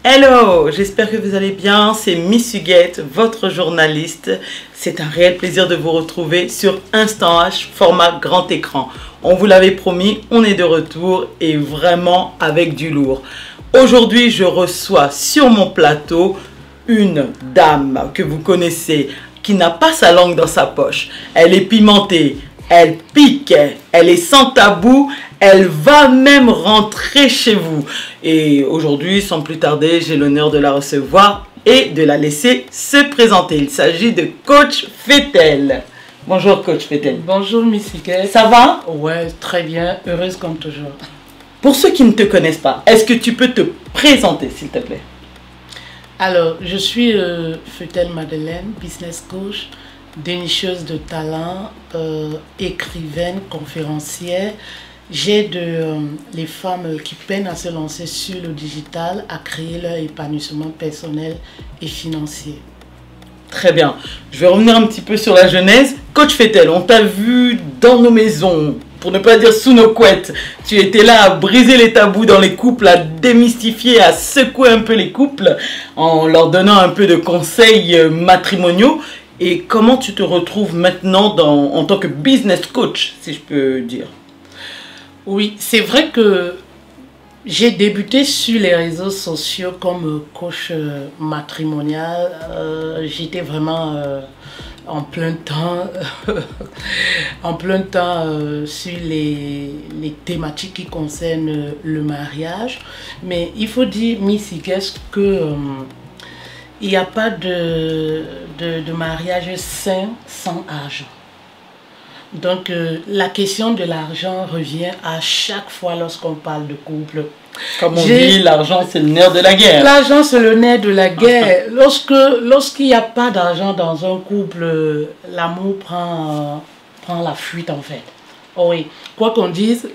Hello, j'espère que vous allez bien, c'est Miss Huguette, votre journaliste. C'est un réel plaisir de vous retrouver sur Instant H, format grand écran. On vous l'avait promis, on est de retour et vraiment avec du lourd. Aujourd'hui, je reçois sur mon plateau une dame que vous connaissez, qui n'a pas sa langue dans sa poche. Elle est pimentée, elle pique, elle est sans tabou. Elle va même rentrer chez vous. Et aujourd'hui, sans plus tarder, j'ai l'honneur de la recevoir et de la laisser se présenter. Il s'agit de Coach Fetel. Bonjour Coach Fetel. Bonjour Miss Huguette. Ça va? Ouais, très bien. Heureuse comme toujours. Pour ceux qui ne te connaissent pas, est-ce que tu peux te présenter s'il te plaît? Alors, je suis Fetel Madeleine, business coach, dénicheuse de talent, écrivaine, conférencière. J'aide les femmes qui peinent à se lancer sur le digital à créer leur épanouissement personnel et financier. Très bien. Je vais revenir un petit peu sur la genèse. Coach Fetel, on t'a vu dans nos maisons, pour ne pas dire sous nos couettes. Tu étais là à briser les tabous dans les couples, à démystifier, à secouer un peu les couples en leur donnant un peu de conseils matrimoniaux. Et comment tu te retrouves maintenant en tant que business coach, si je peux dire? Oui, c'est vrai que j'ai débuté sur les réseaux sociaux comme coach matrimonial. J'étais vraiment en plein temps, sur les thématiques qui concernent le mariage. Mais il faut dire, Miss Huguette, que il n'y a pas de mariage sain sans argent. Donc, la question de l'argent revient à chaque fois lorsqu'on parle de couple. Comme on dit, l'argent c'est le nerf de la guerre. L'argent c'est le nerf de la guerre. Lorsqu'il n'y a pas d'argent dans un couple, l'amour prend la fuite en fait. Oh oui, quoi qu'on dise,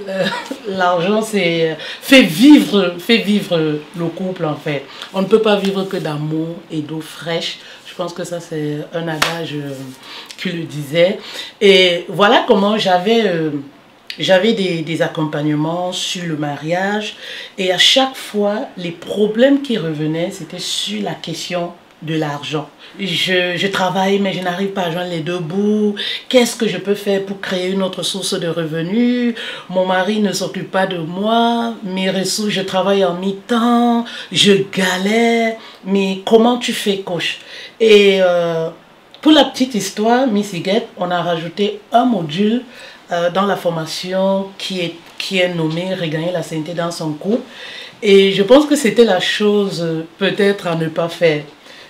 l'argent fait vivre le couple en fait. On ne peut pas vivre que d'amour et d'eau fraîche. Je pense que ça c'est un adage qui le disait. Et voilà comment j'avais des accompagnements sur le mariage. Et à chaque fois, les problèmes qui revenaient, c'était sur la question de l'argent. Je travaille mais je n'arrive pas à joindre les deux bouts. Qu'est-ce que je peux faire pour créer une autre source de revenus? Mon mari ne s'occupe pas de moi. Mes ressources, je travaille en mi-temps. Je galère. Mais comment tu fais, coach? Et pour la petite histoire, Miss Huguette, on a rajouté un module dans la formation qui est nommé Regagner la sainteté dans son couple. Et je pense que c'était la chose peut-être à ne pas faire.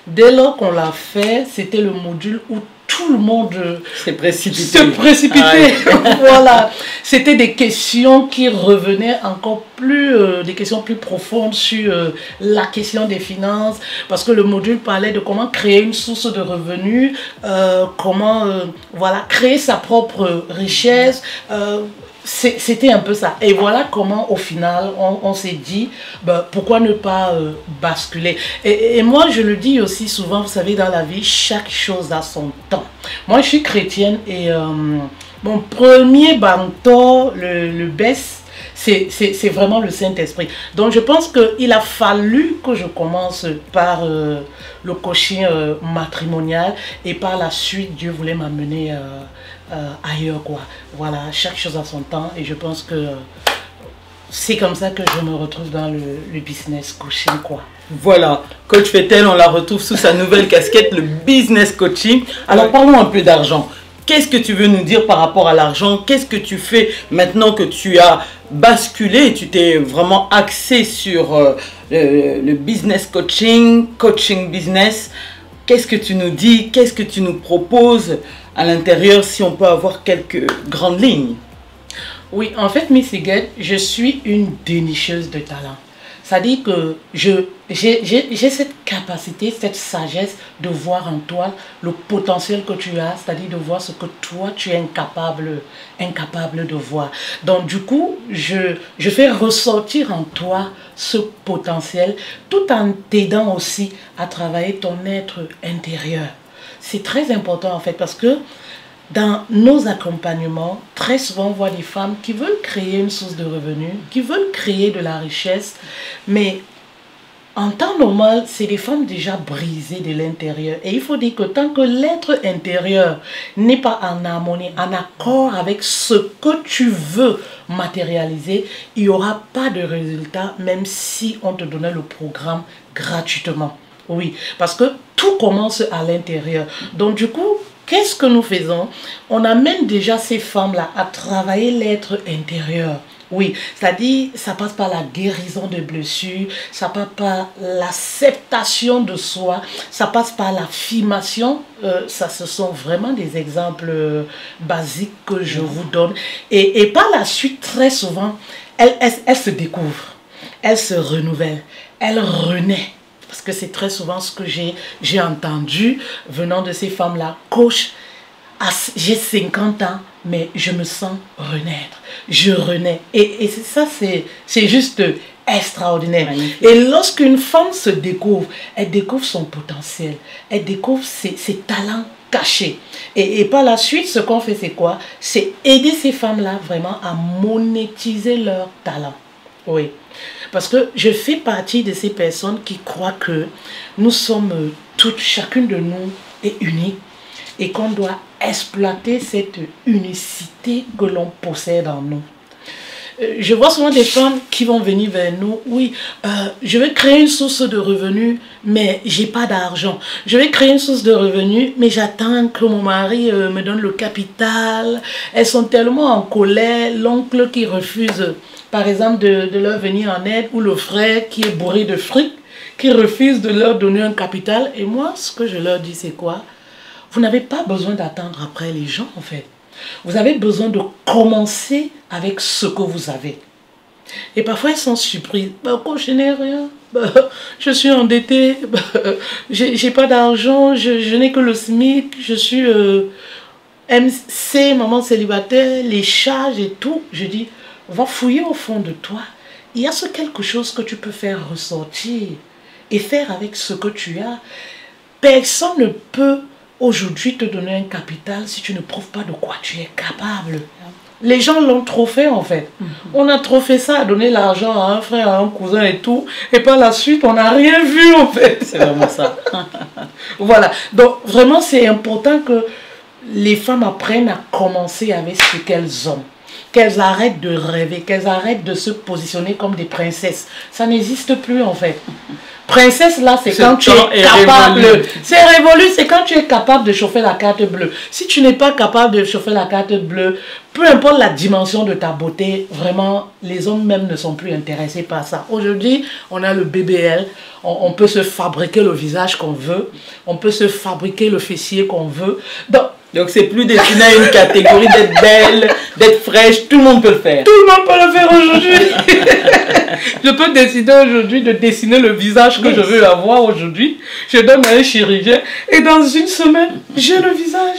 Dès lors qu'on l'a fait, c'était le module où tout le monde se précipitait. Voilà. C'était des questions qui revenaient encore plus, des questions plus profondes sur la question des finances, parce que le module parlait de comment créer une source de revenus, comment voilà, créer sa propre richesse. C'était un peu ça. Et voilà comment au final on s'est dit pourquoi ne pas basculer. Et moi je le dis aussi souvent, vous savez, dans la vie chaque chose a son temps. Moi je suis chrétienne et mon premier mentor, le best, c'est vraiment le Saint-Esprit. Donc je pense qu'il a fallu que je commence par le coaching matrimonial et par la suite Dieu voulait m'amener ailleurs quoi. Voilà, chaque chose a son temps et je pense que c'est comme ça que je me retrouve dans le business coaching quoi. Voilà, Coach Fetel, on la retrouve sous sa nouvelle casquette, le business coaching. Alors parlons un peu d'argent. Qu'est-ce que tu veux nous dire par rapport à l'argent? Qu'est-ce que tu fais maintenant que tu as basculé et tu t'es vraiment axé sur le business coaching, coaching business? Qu'est-ce que tu nous dis? Qu'est-ce que tu nous proposes à l'intérieur, si on peut avoir quelques grandes lignes? Oui, en fait, Miss Huguette, je suis une dénicheuse de talent. C'est-à-dire que j'ai cette capacité, cette sagesse de voir en toi le potentiel que tu as, c'est-à-dire de voir ce que toi, tu es incapable de voir. Donc, du coup, je fais ressortir en toi ce potentiel tout en t'aidant aussi à travailler ton être intérieur. C'est très important en fait parce que dans nos accompagnements, très souvent on voit des femmes qui veulent créer une source de revenus, qui veulent créer de la richesse, mais En temps normal, c'est des femmes déjà brisées de l'intérieur. Et il faut dire que tant que l'être intérieur n'est pas en harmonie, en accord avec ce que tu veux matérialiser, il n'y aura pas de résultat, même si on te donnait le programme gratuitement. Oui, parce que tout commence à l'intérieur. Donc du coup, qu'est-ce que nous faisons? On amène déjà ces femmes-là à travailler l'être intérieur. Oui, c'est-à-dire, ça passe par la guérison de blessures, ça passe par l'acceptation de soi, ça passe par l'affirmation. Ça, ce sont vraiment des exemples basiques que je vous donne. Et par la suite, très souvent, elles se découvrent, elles se renouvellent, elles renaissent. Parce que c'est très souvent ce que j'ai entendu venant de ces femmes-là. Coach, j'ai 50 ans, mais je me sens renaître. Je renais. Et ça, c'est juste extraordinaire. Magnifique. Et lorsqu'une femme se découvre, elle découvre son potentiel. Elle découvre ses talents cachés. Et par la suite, ce qu'on fait, c'est quoi? C'est aider ces femmes-là vraiment à monétiser leurs talents. Oui. Parce que je fais partie de ces personnes qui croient que nous sommes toutes, chacune de nous est unique et qu'on doit exploiter cette unicité que l'on possède en nous. Je vois souvent des femmes qui vont venir vers nous. Oui, je vais créer une source de revenus, mais j'ai pas d'argent. Je vais créer une source de revenus, mais j'attends que mon mari me donne le capital. Elles sont tellement en colère. L'oncle qui refuse, par exemple, de leur venir en aide, ou le frère qui est bourré de fric, qui refuse de leur donner un capital. Et moi, ce que je leur dis, c'est quoi? Vous n'avez pas besoin d'attendre après les gens, en fait. Vous avez besoin de commencer avec ce que vous avez. Et parfois, elles sont surprises. Bah, je n'ai rien. Bah, je suis endettée. Bah, j'ai pas d'argent. Je n'ai que le SMIC. Je suis MC, maman célibataire, les charges et tout. Je dis, va fouiller au fond de toi. Il y a quelque chose que tu peux faire ressortir et faire avec ce que tu as. Personne ne peut aujourd'hui te donner un capital si tu ne prouves pas de quoi tu es capable. Les gens l'ont trop fait en fait. On a trop fait ça, à donner l'argent à un frère, à un cousin et tout. Et par la suite, on n'a rien vu en fait. C'est vraiment ça. Voilà. Donc vraiment, c'est important que les femmes apprennent à commencer avec ce qu'elles ont. Qu'elles arrêtent de rêver, qu'elles arrêtent de se positionner comme des princesses. Ça n'existe plus en fait. Princesse, là, c'est quand tu es capable. C'est révolu, c'est quand tu es capable de chauffer la carte bleue. Si tu n'es pas capable de chauffer la carte bleue, peu importe la dimension de ta beauté, vraiment, les hommes même ne sont plus intéressés par ça. Aujourd'hui, on a le BBL, on peut se fabriquer le visage qu'on veut, on peut se fabriquer le fessier qu'on veut. Donc c'est plus destiné à une catégorie d'être belle, d'être fraîche, tout le monde peut le faire. Tout le monde peut le faire aujourd'hui. Je peux décider aujourd'hui de dessiner le visage que je veux avoir aujourd'hui. Je donne à un chirurgien et dans une semaine, j'ai le visage.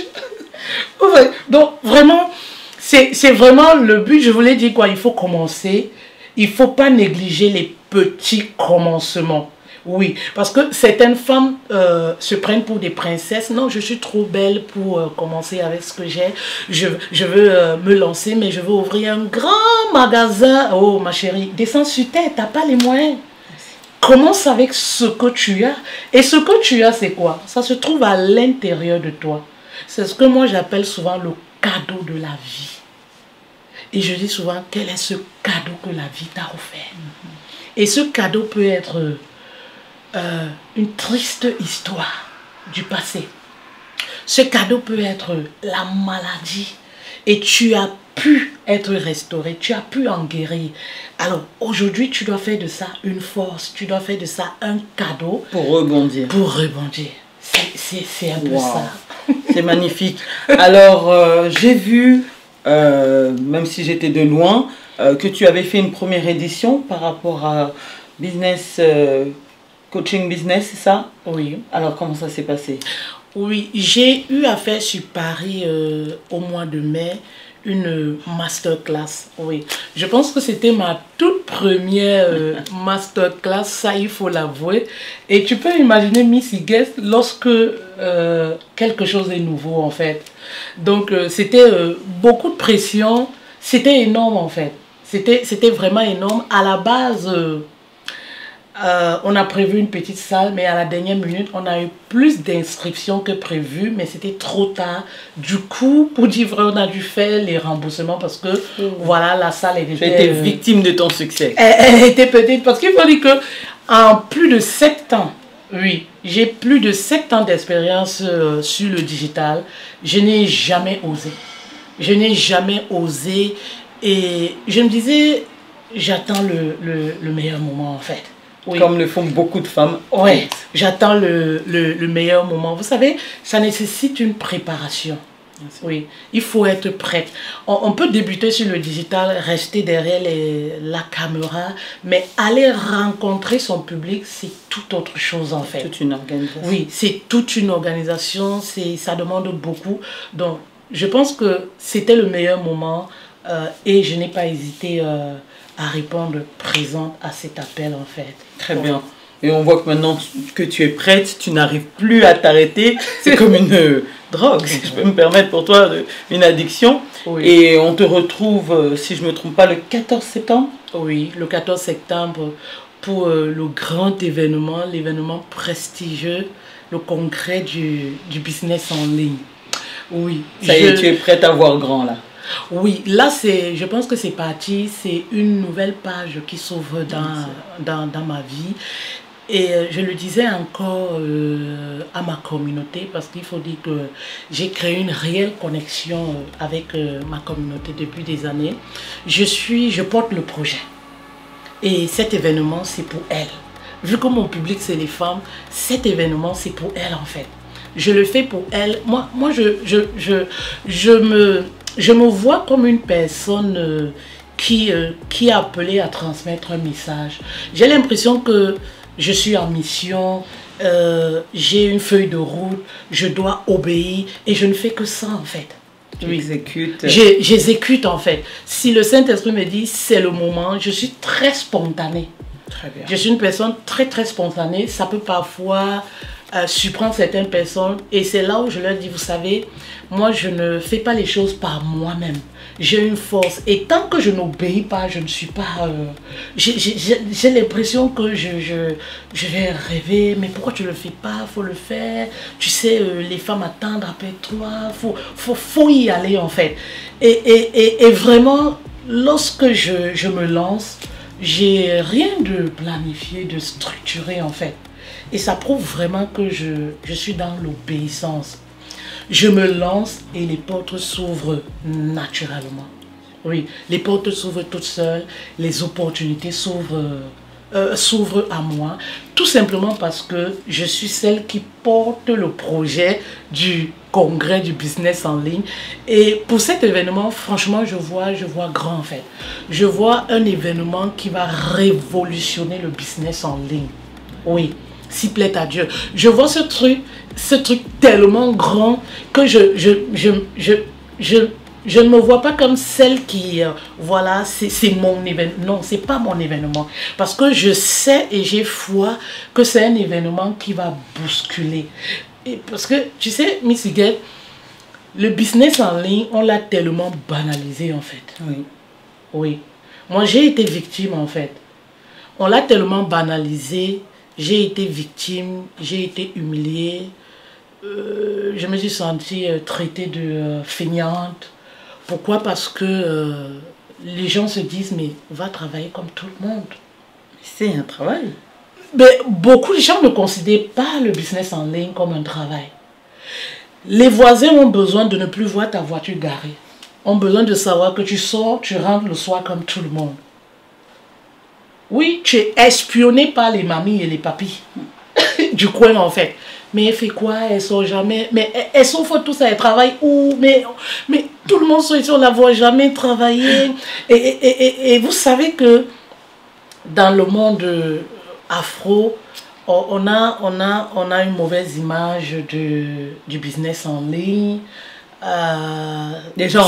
Ouais. Donc vraiment, c'est vraiment le but. Je voulais dire quoi, il faut commencer. Il ne faut pas négliger les petits commencements. Oui, parce que certaines femmes se prennent pour des princesses. Non, je suis trop belle pour commencer avec ce que j'ai. Je veux me lancer, mais je veux ouvrir un grand magasin. Oh, ma chérie, descends sur terre, tu n'as pas les moyens. Commence avec ce que tu as. Et ce que tu as, c'est quoi? Ça se trouve à l'intérieur de toi. C'est ce que moi, j'appelle souvent le cadeau de la vie. Et je dis souvent, quel est ce cadeau que la vie t'a offert? Et ce cadeau peut être une triste histoire du passé. Ce cadeau peut être la maladie et tu as pu être restauré, tu as pu en guérir. Alors aujourd'hui, tu dois faire de ça une force, tu dois faire de ça un cadeau. Pour rebondir. Pour rebondir. C'est un peu ça. C'est magnifique. Alors, j'ai vu, même si j'étais de loin, que tu avais fait une première édition par rapport à business... coaching business, c'est ça? Oui. Alors, comment ça s'est passé? Oui, j'ai eu à faire sur Paris au mois de mai une masterclass. Oui, je pense que c'était ma toute première masterclass, ça il faut l'avouer. Et tu peux imaginer Miss Guest lorsque quelque chose est nouveau en fait. Donc c'était beaucoup de pression, c'était énorme en fait. C'était vraiment énorme. À la base... On a prévu une petite salle, mais à la dernière minute, on a eu plus d'inscriptions que prévu, mais c'était trop tard. Du coup, pour dire vrai, on a dû faire les remboursements parce que, voilà, la salle était... Tu as été victime de ton succès. Elle était petite, parce qu'il faut dire que en plus de 7 ans, oui, j'ai plus de 7 ans d'expérience sur le digital. Je n'ai jamais osé. Je n'ai jamais osé et je me disais, j'attends le meilleur moment en fait. Oui. Comme le font beaucoup de femmes. Oui, j'attends le meilleur moment. Vous savez, ça nécessite une préparation. Oui, il faut être prête. On peut débuter sur le digital, rester derrière la caméra, mais aller rencontrer son public, c'est tout autre chose en fait. Toute une organisation. Oui, c'est toute une organisation, ça demande beaucoup. Donc, je pense que c'était le meilleur moment et je n'ai pas hésité à répondre présente à cet appel en fait. Très bien. Et on voit que maintenant que tu es prête, tu n'arrives plus à t'arrêter. C'est comme une drogue, si je peux me permettre pour toi, une addiction. Oui. Et on te retrouve, si je ne me trompe pas, le 14 septembre. Oui, le 14 septembre pour le grand événement, l'événement prestigieux, le congrès du business en ligne. Oui. Ça y est, tu es prête à voir grand là. Oui, là, je pense que c'est parti, c'est une nouvelle page qui s'ouvre dans ma vie. Et je le disais encore à ma communauté, parce qu'il faut dire que j'ai créé une réelle connexion avec ma communauté depuis des années. Je porte le projet. Et cet événement, c'est pour elle. Vu que mon public, c'est les femmes, cet événement, c'est pour elle en fait. Je le fais pour elle. Moi je me vois comme une personne qui est appelée à transmettre un message. J'ai l'impression que je suis en mission, j'ai une feuille de route, je dois obéir et je ne fais que ça en fait. Tu exécutes. J'exécute en fait. Si le Saint-Esprit me dit c'est le moment, je suis très spontanée. Très bien. Je suis une personne très spontanée. Ça peut parfois surprendre certaines personnes et c'est là où je leur dis, vous savez, moi je ne fais pas les choses par moi-même. J'ai une force et tant que je n'obéis pas, je ne suis pas... j'ai l'impression que je vais rêver, mais pourquoi tu ne le fais pas? Il faut le faire. Tu sais, les femmes attendent après toi. Faut y aller en fait. Et vraiment, lorsque je me lance, j'ai rien de planifié, de structuré en fait. Et ça prouve vraiment que je suis dans l'obéissance. Je me lance et les portes s'ouvrent naturellement. Oui, les portes s'ouvrent toutes seules, les opportunités s'ouvrent à moi. Tout simplement parce que je suis celle qui porte le projet du congrès du business en ligne. Et pour cet événement, franchement, je vois grand en fait. Je vois un événement qui va révolutionner le business en ligne. Oui. S'il plaît à Dieu. Je vois ce truc tellement grand que je ne me vois pas comme celle qui, voilà, c'est mon événement. Non, c'est pas mon événement. Parce que je sais et j'ai foi que c'est un événement qui va bousculer. Et parce que, tu sais, Miss Huguette, le business en ligne, on l'a tellement banalisé en fait. Oui. Oui. Moi, j'ai été victime en fait. On l'a tellement banalisé. J'ai été victime, j'ai été humiliée, je me suis sentie traitée de feignante. Pourquoi? Parce que les gens se disent, mais va travailler comme tout le monde. C'est un travail. Mais beaucoup de gens ne considèrent pas le business en ligne comme un travail. Les voisins ont besoin de ne plus voir ta voiture garée. Ont besoin de savoir que tu sors, tu rentres le soir comme tout le monde. Oui, tu es espionné par les mamies et les papis du coin en fait. Mais elle fait quoi? Elle sort jamais. Mais elles sont faites tout ça, elle travaille où? Mais tout le monde sur ici, on ne la voit jamais travailler. Et vous savez que dans le monde afro, on a une mauvaise image du business en ligne. Déjà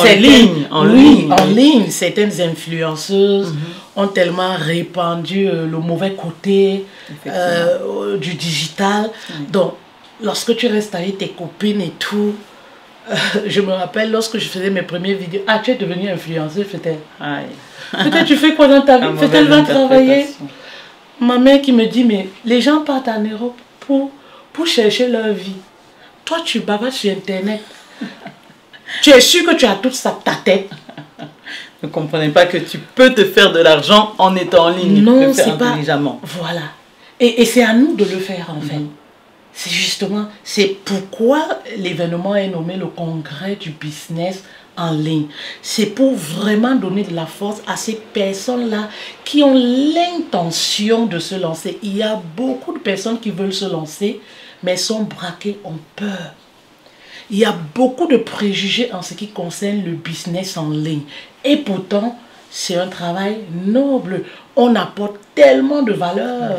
en ligne. Certaines influenceuses ont tellement répandu le mauvais côté du digital. Donc, lorsque tu restes avec tes copines et tout, je me rappelle lorsque je faisais mes premières vidéos, tu es devenue influenceuse, peut-être tu fais quoi dans ta vie? Peut-être va travailler. ma mère qui me dit, mais les gens partent en Europe pour chercher leur vie. Toi, tu bavardes sur Internet. Tu es sûr que tu as toute ça ta tête. Ne comprenez pas que tu peux te faire de l'argent en étant en ligne. Non, c'est pas... intelligemment. Voilà. Et c'est à nous de le faire, en fait. C'est justement, c'est pourquoi l'événement est nommé le congrès du business en ligne. C'est pour vraiment donner de la force à ces personnes-là qui ont l'intention de se lancer. Il y a beaucoup de personnes qui veulent se lancer, mais sont braquées, ont peur. Il y a beaucoup de préjugés en ce qui concerne le business en ligne. Et pourtant, c'est un travail noble. On apporte tellement de valeur,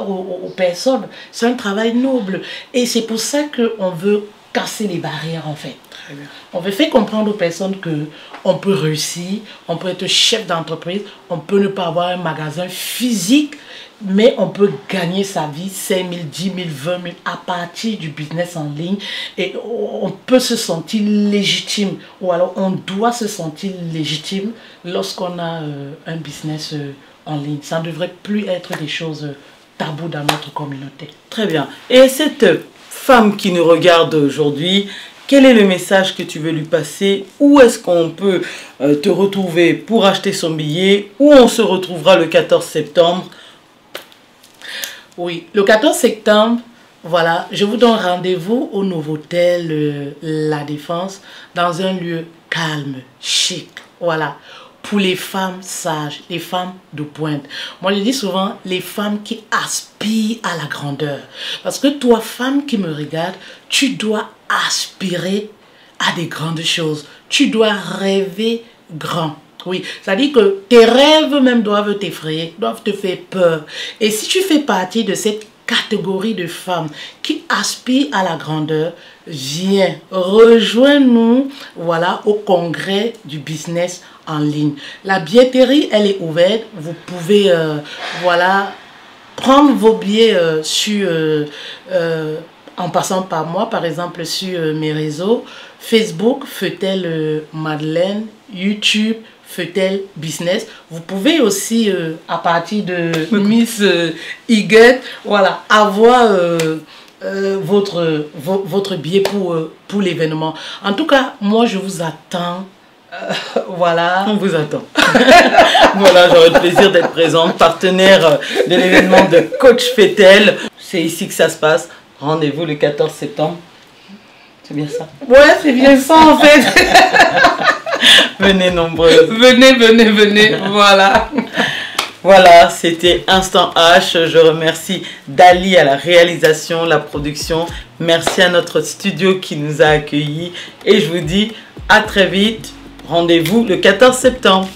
aux personnes. C'est un travail noble. Et c'est pour ça qu'on veut casser les barrières, en fait. Très bien. On veut faire comprendre aux personnes qu'on peut réussir, on peut être chef d'entreprise, on peut ne pas avoir un magasin physique, mais on peut gagner sa vie 5 000, 10 000, 20 000 à partir du business en ligne. Et on peut se sentir légitime, ou alors on doit se sentir légitime lorsqu'on a un business en ligne. Ça ne devrait plus être des choses taboues dans notre communauté. Très bien. Et cette femme qui nous regarde aujourd'hui, quel est le message que tu veux lui passer? Où est-ce qu'on peut te retrouver pour acheter son billet? Où on se retrouvera le 14 septembre? Oui, le 14 septembre, voilà, je vous donne rendez-vous au Novotel La Défense, dans un lieu calme, chic, voilà, pour les femmes sages, les femmes de pointe. Moi, je dis souvent, les femmes qui aspirent à la grandeur. Parce que toi, femme qui me regarde, tu dois aspirer à des grandes choses. Tu dois rêver grand. Oui, c'est-à-dire que tes rêves même doivent t'effrayer, doivent te faire peur. Et si tu fais partie de cette catégorie de femmes qui aspirent à la grandeur, viens, rejoins-nous, voilà, au congrès du business en ligne. La billetterie, elle est ouverte. Vous pouvez, voilà, prendre vos billets en passant par moi, par exemple, sur mes réseaux, Facebook, Feutel Madeleine, YouTube, Feutel Business. Vous pouvez aussi, à partir de Miss Huguette, voilà, avoir votre billet pour l'événement. En tout cas, moi, je vous attends. Voilà. On vous attend. Voilà, j'aurai le plaisir d'être présente, partenaire de l'événement de Coach Feutel. C'est ici que ça se passe. Rendez-vous le 14 septembre. C'est bien ça? Ouais, c'est bien ça en fait. Venez nombreuses. Venez, voilà. Voilà, c'était Instant H. Je remercie Dali à la réalisation, la production. Merci à notre studio qui nous a accueillis. Et je vous dis à très vite. Rendez-vous le 14 septembre.